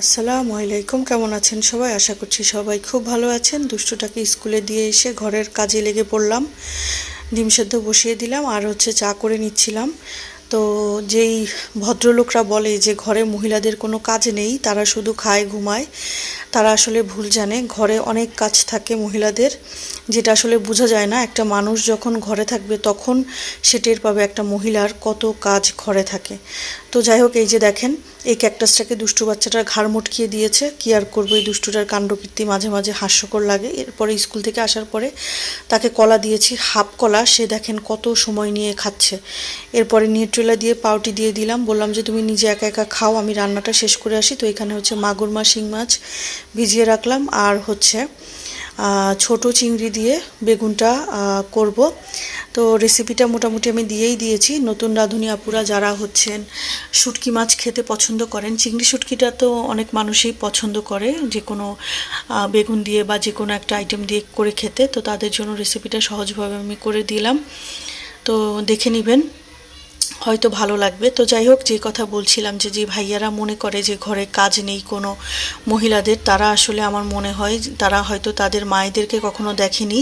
আসসালামু আলাইকুম, কেমন আছেন সবাই? আশা করছি সবাই খুব ভালো আছেন। দুষ্টুটাকে স্কুলে দিয়ে এসে ঘরের কাজে লেগে পড়লাম। ডিম সেদ্ধ বসিয়ে দিলাম আর চা করে নিচ্ছিলাম। তো যেই ভদ্রলোকরা বলে যে ঘরে মহিলাদের কোনো কাজ নেই, তারা শুধু খায় ঘুমায়, তারা আসলে ভুল জানে। ঘরে অনেক কাজ থাকে মহিলাদের, যেটা আসলে বোঝা যায় না। একটা মানুষ যখন ঘরে থাকবে তখন সে টের পাবে একটা মহিলার কত কাজ ঘরে থাকে। তো যাই হোক, এই যে দেখেন, এই ক্যাকটাসটাকে দুষ্টু বাচ্চাটার ঘাড় মটকিয়ে দিয়েছে। কি আর করবো, এই দুষ্টুটার কাণ্ডকীর্তি মাঝে মাঝে হাস্যকর লাগে। এরপরে স্কুল থেকে আসার পরে তাকে কলা দিয়েছি, হাফ কলা। সে দেখেন কত সময় নিয়ে খাচ্ছে। এরপরে নিউট্রেলা দিয়ে পাউটি দিয়ে দিলাম, বললাম যে তুমি নিজে একা একা খাও, আমি রান্নাটা শেষ করে আসি। তো এখানে মাগুর মাছ, শিং মাছ ভিজিয়ে রাখলাম, আর ছোট চিংড়ি দিয়ে বেগুনটা করব। তো রেসিপিটা মোটামুটি আমি দিয়েই দিয়েছি। নতুন রাঁধুনি আপুরা যারা শুটকি মাছ খেতে পছন্দ করেন, চিংড়ি শুটকিটা তো অনেক মানুষই পছন্দ করে যে কোনো বেগুন দিয়ে বা যে কোনো একটা আইটেম দিয়ে করে খেতে, তো তাদের জন্য রেসিপিটা সহজভাবে আমি করে দিলাম। তো দেখে নেবেন, হয়তো ভালো লাগবে। তো যাই হোক, যে কথা বলছিলাম, যে ভাইয়ারা মনে করে যে ঘরে কাজ নেই কোনো মহিলাদের, তারা আসলে আমার মনে হয় তারা হয়তো তাদের মায়েদেরকে কখনো দেখেনি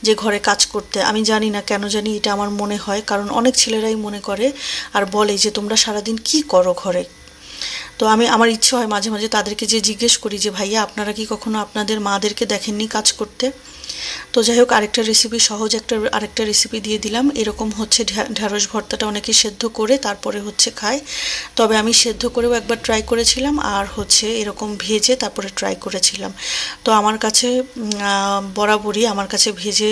যে ঘরে কাজ করতে। আমি জানি না কেন জানি এটা আমার মনে হয়, কারণ অনেক ছেলেরাই মনে করে আর বলে যে তোমরা সারাদিন কি করো ঘরে। তো আমার ইচ্ছে হয় মাঝে মাঝে তাদেরকে যে জিজ্ঞেস করি যে ভাইয়া, আপনারা কি কখনো আপনাদের মাদেরকে দেখেননি কাজ করতে? তো যাই হোক, আরেকটা রেসিপি দিয়ে দিলাম। এরকম ঢ্যাঁড়স ভর্তাটা অনেকে সেদ্ধ করে তারপরে খায়, তবে আমি সেদ্ধ করেও একবার ট্রাই করেছিলাম, আর এরকম ভেজে তারপরে ট্রাই করেছিলাম। তো আমার কাছে বরাবরই আমার কাছে ভেজে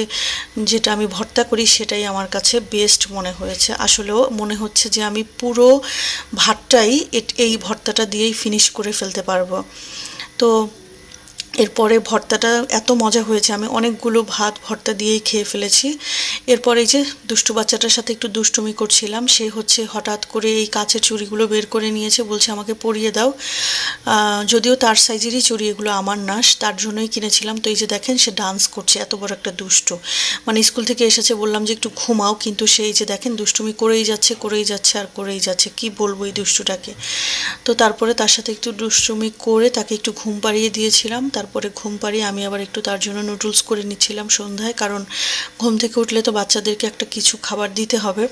যেটা আমি ভর্তা করি সেটাই আমার কাছে বেস্ট মনে হয়েছে। আসলেও মনে হচ্ছে যে আমি পুরো ভাতটাই এই ভর্তাটা দিয়েই ফিনিশ করে ফেলতে পারবো। তো এরপরে ভর্তাটা এত মজা হয়েছে, আমি অনেকগুলো ভাত ভর্তা দিয়েই খেয়ে ফেলেছি। এরপরে এই যে দুষ্টু বাচ্চাটার সাথে একটু দুষ্টুমি করছিলাম, সে হঠাৎ করে এই কাচের চুড়িগুলো বের করে নিয়েছে, বলছে আমাকে পরিয়ে দাও। যদিও তার সাইজেরই চুড়ি, এগুলো আমার না, তার জন্যই কিনেছিলাম। তো এই যে দেখেন, সে ডান্স করছে, এত বড় একটা দুষ্টু। মানে স্কুল থেকে এসেছে, বললাম যে একটু ঘুমাও, কিন্তু সেই যে দেখেন দুষ্টুমি করেই যাচ্ছে আর করেই যাচ্ছে। কি বলবো এই দুষ্টুটাকে। তো তারপরে তার সাথে একটু দুষ্টুমি করে তাকে একটু ঘুম পাড়িয়ে দিয়েছিলাম। তারপরে ঘুম পাড়িয়ে আমি আবার একটু তার জন্য নুডলস করে নিচ্ছিলাম সন্ধ্যায়, কারণ ঘুম থেকে উঠলে তো বাচ্চাদেরকে একটা কিছু খাবার দিতে হবে।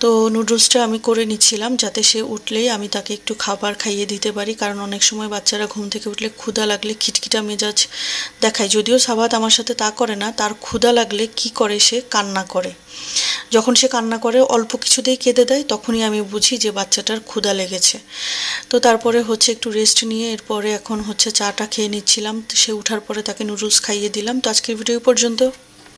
তো নুডলসটা আমি করে নিচ্ছিলাম যাতে সে উঠলেই আমি তাকে একটু খাবার খাইয়ে দিতে পারি, কারণ অনেক সময় বাচ্চারা ঘুম থেকে উঠলে ক্ষুধা লাগলে খিটখিটা মেজাজ দেখায়। যদিও সাবাত আমার সাথে তা করে না, তার ক্ষুধা লাগলে কি করে, সে কান্না করে। যখন সে কান্না করে, অল্প কিছুতেই কেঁদে দেয়, তখনই আমি বুঝি যে বাচ্চাটার ক্ষুধা লেগেছে। তো তারপরে একটু রেস্ট নিয়ে এরপরে এখন চাটা খেয়ে নিচ্ছিলাম। সে উঠার পরে তাকে নুডলস খাইয়ে দিলাম। তো আজকের ভিডিও পর্যন্ত।